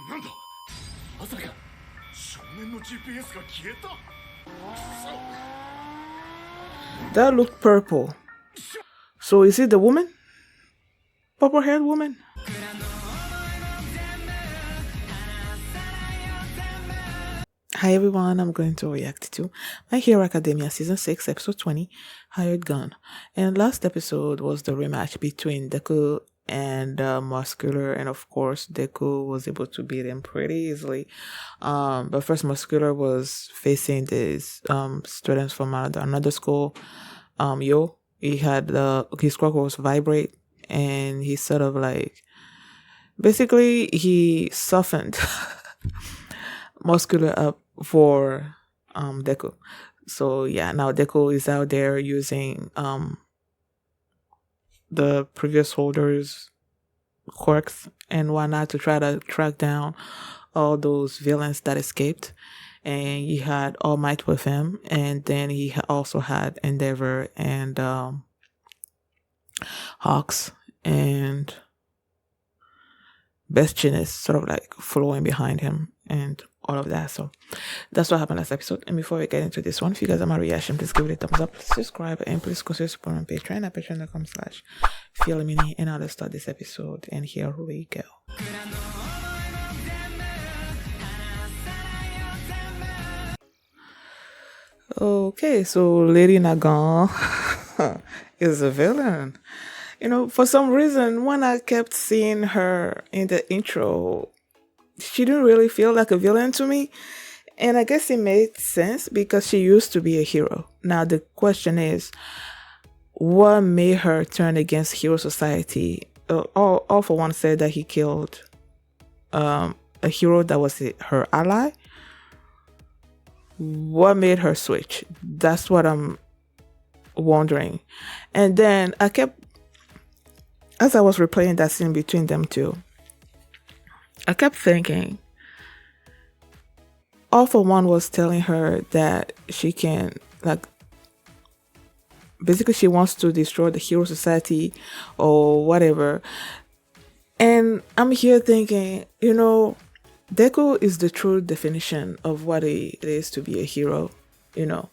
なんだまさか少年の GPS が消えた That looked purple. So is it the woman? Purple-haired woman? Hi everyone, I'm going to react to My Hero Academia Season 6, Episode 20, Hired Gun. And last episode was the rematch between Deku and Muscular, and of course Deku was able to beat him pretty easily. But first Muscular was facing these students from another school. He had his quirk was vibrate, and he sort of like basically he softened Muscular up for Deku. So yeah, now Deku is out there using the previous holders' quirks and whatnot to try to track down all those villains that escaped. And he had All Might with him, and then he also had Endeavor and Hawks and Best Jeanist sort of like following behind him and all of that. So that's what happened last episode. And before we get into this one, if you guys are my reaction, please give it a thumbs up, subscribe, and please consider supporting on Patreon at patreon.com/feelmini. And I'll start this episode. And here we go. Okay, so Lady Nagant is a villain. You know, for some reason, when I kept seeing her in the intro, she didn't really feel like a villain to me. And I guess it made sense because she used to be a hero. Now, the question is, what made her turn against Hero Society? All for One said that he killed a hero that was her ally. What made her switch? That's what I'm wondering. And then I kept, as I was replaying that scene between them two, I kept thinking, All for One was telling her that she can, like, basically she wants to destroy the Hero Society or whatever. And I'm here thinking, you know, Deku is the true definition of what it is to be a hero, you know.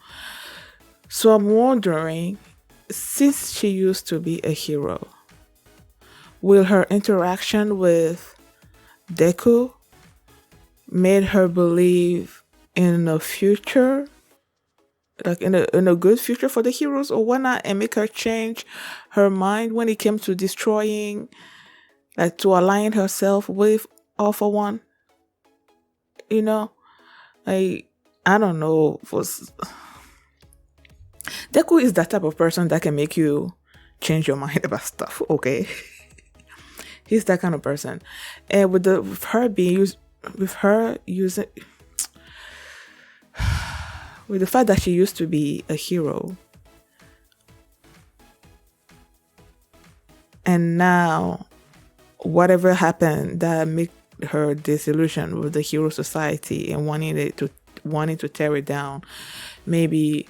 So I'm wondering, since she used to be a hero, will her interaction with Deku made her believe in a future, like in a good future for the heroes, or whatnot, and make her change her mind when it came to destroying, like to align herself with All for One? You know, like, I don't know. Deku is that type of person that can make you change your mind about stuff. Okay, he's that kind of person, and with her using, with the fact that she used to be a hero, and now whatever happened that made her disillusioned with the Hero Society and wanting to tear it down, maybe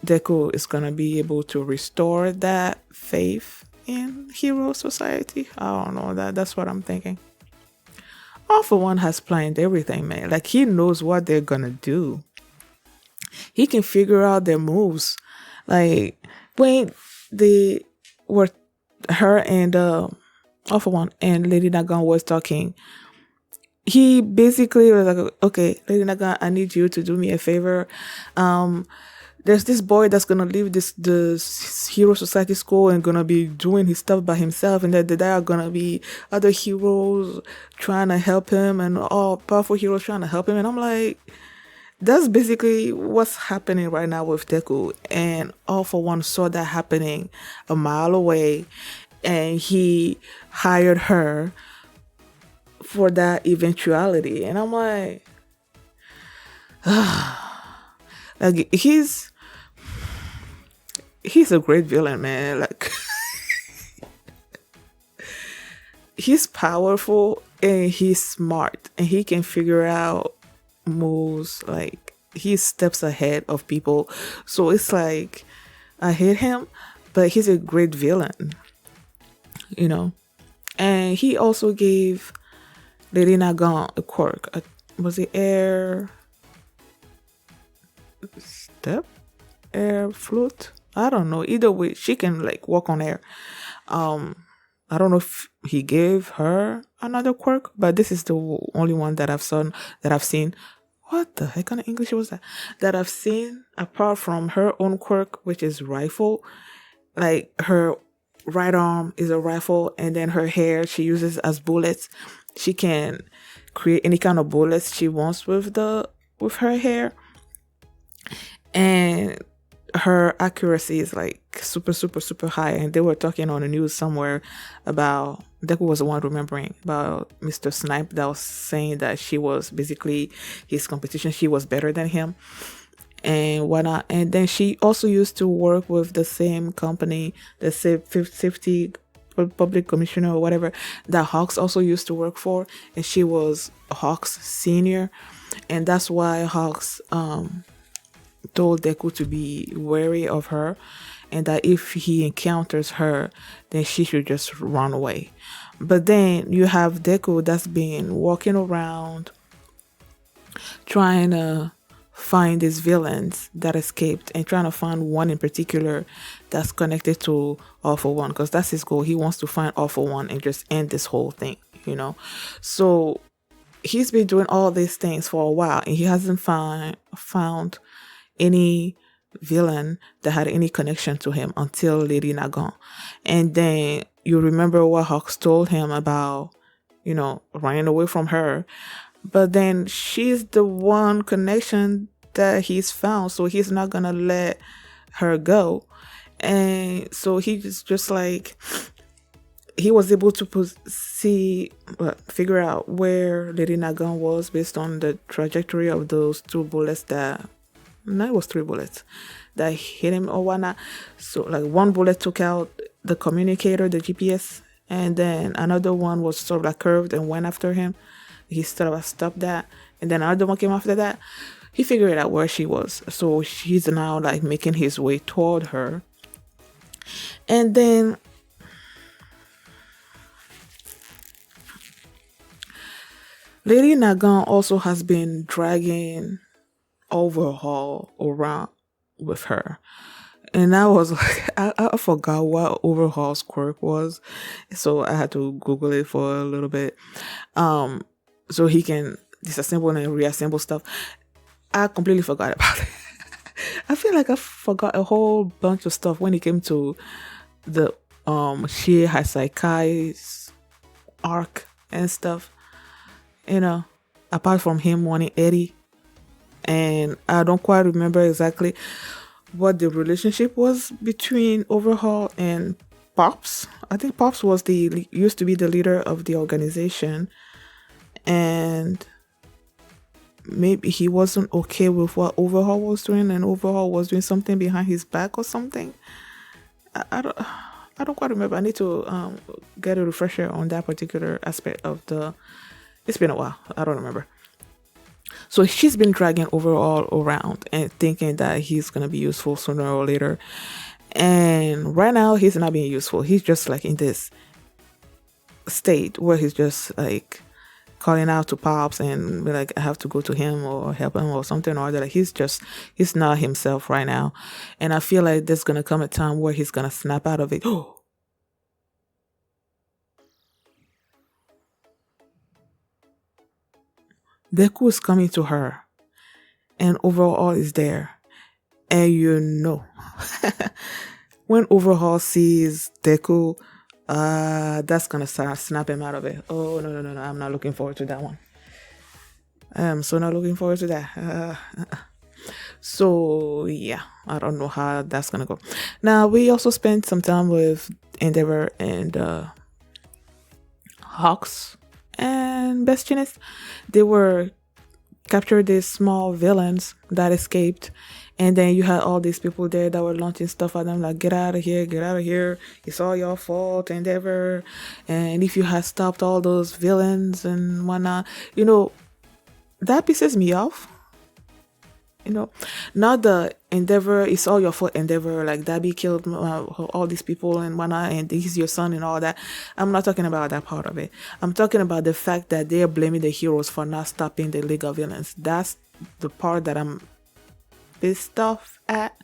Deku is gonna be able to restore that faith in Hero Society. I don't know, that's what I'm thinking. All for One has planned everything, man. Like, he knows what they're gonna do. He can figure out their moves. Like, when they were, her and All for One and Lady Nagant was talking, he basically was like, okay, Lady Nagant, I need you to do me a favor. There's this boy that's gonna leave this Hero Society school and gonna be doing his stuff by himself, and that there are gonna be other heroes trying to help him, and all powerful heroes trying to help him. And I'm like, that's basically what's happening right now with Deku. And All for One saw that happening a mile away, and he hired her for that eventuality. And I'm like, like, he's a great villain, man. Like, he's powerful and he's smart, and he can figure out moves. Like, he steps ahead of people. So it's like, I hate him, but he's a great villain, you know. And he also gave Lady Nagant a quirk. Was it air step? Air flute? I don't know. Either way, she can like walk on air. Um, I don't know if he gave her another quirk, but this is the only one that I've seen. What the heck kind of English was that? That I've seen apart from her own quirk, which is rifle. Like her right arm is a rifle, and then her hair she uses as bullets. She can create any kind of bullets she wants with her hair, and her accuracy is like super super super high. And they were talking on the news somewhere about Deku was the one remembering about Mr. Snipe that was saying that she was basically his competition. She was better than him and whatnot. And then she also used to work with the same company, the safety public commissioner or whatever that Hawks also used to work for, and she was Hawks senior, and that's why Hawks told Deku to be wary of her, and that if he encounters her, then she should just run away. But then you have Deku that's been walking around trying to find these villains that escaped and trying to find one in particular that's connected to All For One, because that's his goal. He wants to find All For One and just end this whole thing, you know. So he's been doing all these things for a while, and he hasn't found any villain that had any connection to him until Lady Nagant. And then you remember what Hawks told him about, you know, running away from her. But then she's the one connection that he's found, so he's not gonna let her go. And so he's just like, he was able to figure out where Lady Nagant was based on the trajectory of those two bullets that, no, it was three bullets that hit him or whatnot. So like one bullet took out the communicator, the GPS, and then another one was sort of like curved and went after him. He sort of stopped that, and then another one came after that. He figured out where she was, so he's now like making his way toward her. And then Lady Nagant also has been dragging Overhaul around with her. And I was like, I forgot what Overhaul's quirk was, so I had to Google it for a little bit. So he can disassemble and reassemble stuff. I completely forgot about it. I feel like I forgot a whole bunch of stuff when it came to the Shie Hasaikai's arc and stuff. You know, apart from him wanting Eddie. And I don't quite remember exactly what the relationship was between Overhaul and Pops. I think Pops was used to be the leader of the organization, and maybe he wasn't okay with what Overhaul was doing, and Overhaul was doing something behind his back or something. I don't quite remember. I need to get a refresher on that particular aspect of the. It's been a while. I don't remember. So she's been dragging Overhaul around and thinking that he's going to be useful sooner or later. And right now, he's not being useful. He's just like in this state where he's just like calling out to Pops and be like, I have to go to him or help him or something or other. Like he's not himself right now. And I feel like there's going to come a time where he's going to snap out of it. Oh, Deku is coming to her, and Overhaul is there. And you know, when Overhaul sees Deku, that's gonna snap him out of it. Oh, no, I'm not looking forward to that one. I'm so not looking forward to that. So, yeah, I don't know how that's gonna go. Now, we also spent some time with Endeavor and Hawks and Jeanist. They were captured these small villains that escaped, and then you had all these people there that were launching stuff at them like, get out of here, it's all your fault, Endeavor, and if you had stopped all those villains and whatnot, you know, that pisses me off You know, not the Endeavor, it's all your fault Endeavor, like Dabby killed all these people and whatnot, and he's your son and all that. I'm not talking about that part of it. I'm talking about the fact that they're blaming the heroes for not stopping the League of Villains. That's the part that I'm pissed off at.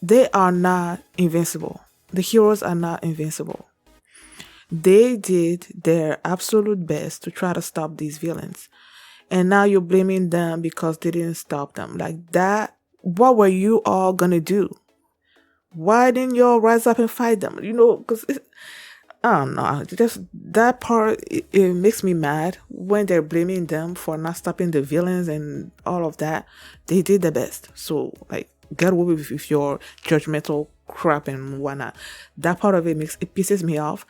They are not invincible. The heroes are not invincible. They did their absolute best to try to stop these villains. And now you're blaming them because they didn't stop them. Like that, what were you all gonna do? Why didn't y'all rise up and fight them? You know, because I don't know. Just that part, it makes me mad when they're blaming them for not stopping the villains and all of that. They did the best. So, like, get away with your judgmental crap and whatnot. That part of it pisses me off.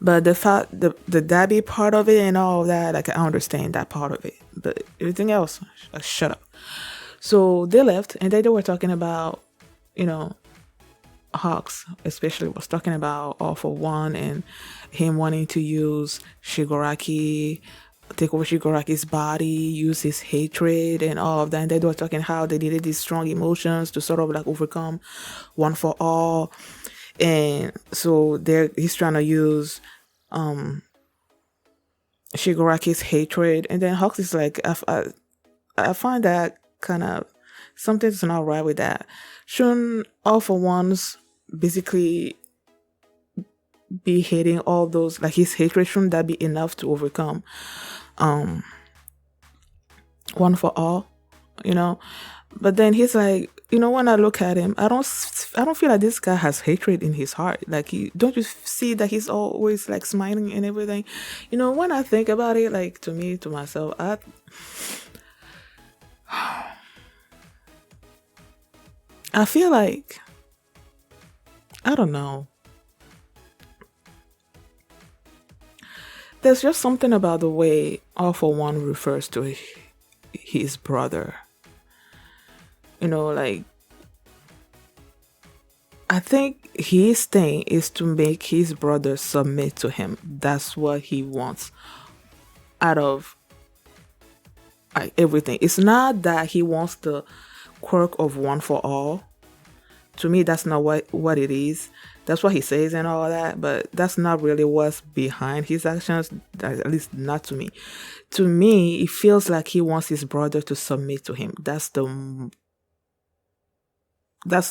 But the fact, the Dabby part of it and all of that, like, I understand that part of it. But everything else, shut up. So they left, and then they were talking about, you know, Hawks especially was talking about All for One and him wanting to use Shigaraki, take over Shigaraki's body, use his hatred and all of that. And they were talking how they needed these strong emotions to sort of like overcome One for All. And so he's trying to use Shigaraki's hatred. And then Hawks is like, I find that kind of something's not right with that. Shouldn't All for One's basically be hating all those, like his hatred, shouldn't that be enough to overcome One for All, you know? But then he's like, you know, when I look at him, I don't feel like this guy has hatred in his heart. Like, don't you see that he's always like smiling and everything? You know, when I think about it, like to myself, I feel like, I don't know. There's just something about the way All for One refers to his brother. You know, like, I think his thing is to make his brother submit to him. That's what he wants out of like everything. It's not that he wants the quirk of One for All. To me, that's not what it is. That's what he says and all that, but that's not really what's behind his actions, at least not to me. To me, it feels like he wants his brother to submit to him. That's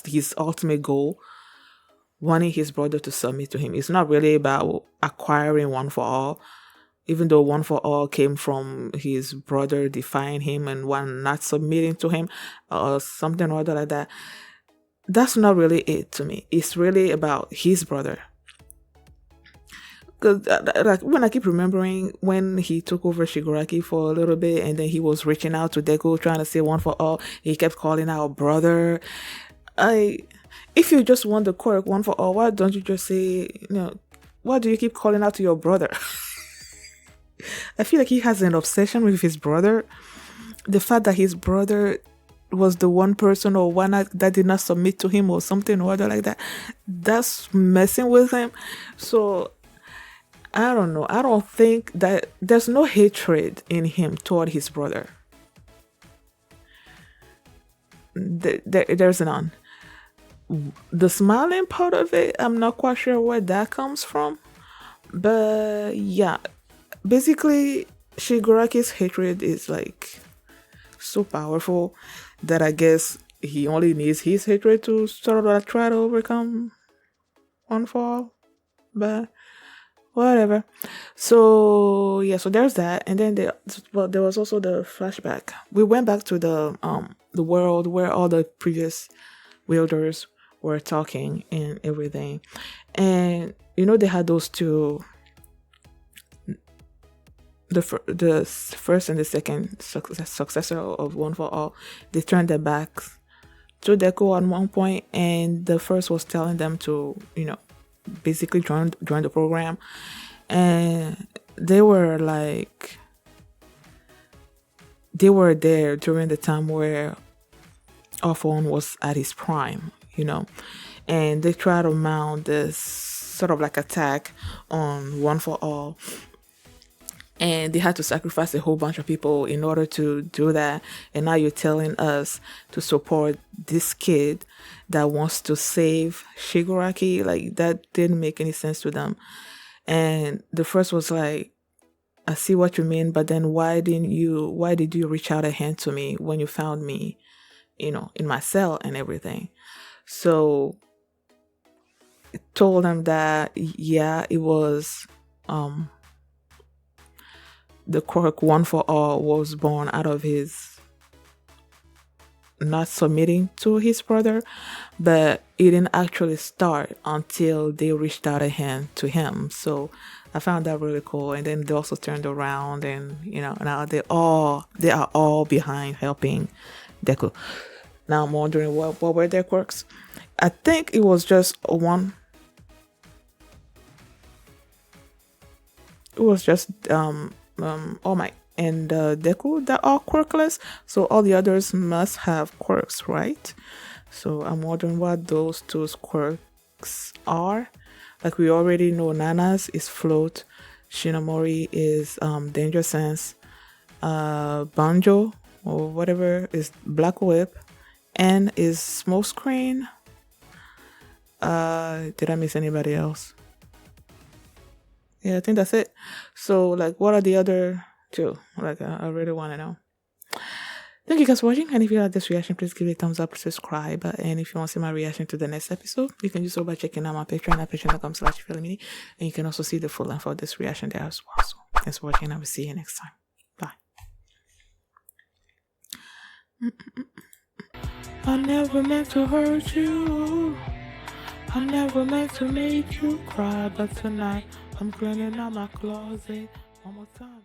his ultimate goal, wanting his brother to submit to him. It's not really about acquiring One for All, even though One for All came from his brother defying him and one not submitting to him or something or other like that. That's not really it to me. It's really about his brother. Because like when I keep remembering when he took over Shigaraki for a little bit and then he was reaching out to Deku trying to say One for All, he kept calling out brother. If you just want the quirk One for All, why don't you just say, why do you keep calling out to your brother? I feel like he has an obsession with his brother. The fact that his brother was the one person or one that did not submit to him or something or other like that, that's messing with him. So I don't know. I don't think that there's no hatred in him toward his brother. There's none. The smiling part of it, I'm not quite sure where that comes from. But yeah, basically Shigaraki's hatred is like so powerful that I guess he only needs his hatred to sort of like try to overcome One for All. But whatever. So yeah, so there's that. And then there was also the flashback. We went back to the world where all the previous wielders were talking and everything. And they had those two, the first and the second successor of One for All. They turned their backs to Deku at one point, and the first was telling them to basically join the program. And they were there during the time where All for One was at his prime, and they tried to mount this sort of like attack on One for All. and they had to sacrifice a whole bunch of people in order to do that. And now you're telling us to support this kid that wants to save Shigaraki. Like, that didn't make any sense to them. And the first was like, I see what you mean, but then why did you reach out a hand to me when you found me, in my cell and everything? So it told him that, yeah, it was the quirk One for All was born out of his not submitting to his brother, but it didn't actually start until they reached out a hand to him. So I found that really cool. And then they also turned around, and now they are all behind helping Deku. Now I'm wondering what were their quirks. I think it was just one. It was just All Might and Deku that are quirkless. So all the others must have quirks, right? So I'm wondering what those two quirks are. Like, we already know Nana's is Float, Shinomori is Danger Sense, Banjo or whatever is Black Whip, and is Smokescreen. Did I miss anybody else? Yeah, I think that's it. So, like, what are the other two? Like, I really want to know. Thank you guys for watching. And if you like this reaction, please give it a thumbs up, subscribe. And if you want to see my reaction to the next episode, you can do so by checking out my Patreon at patreon.com/feelingmini. And you can also see the full length of this reaction there as well. So, thanks for watching, and I will see you next time. Bye. I never meant to hurt you. I never meant to make you cry, but tonight I'm cleaning out my closet one more time.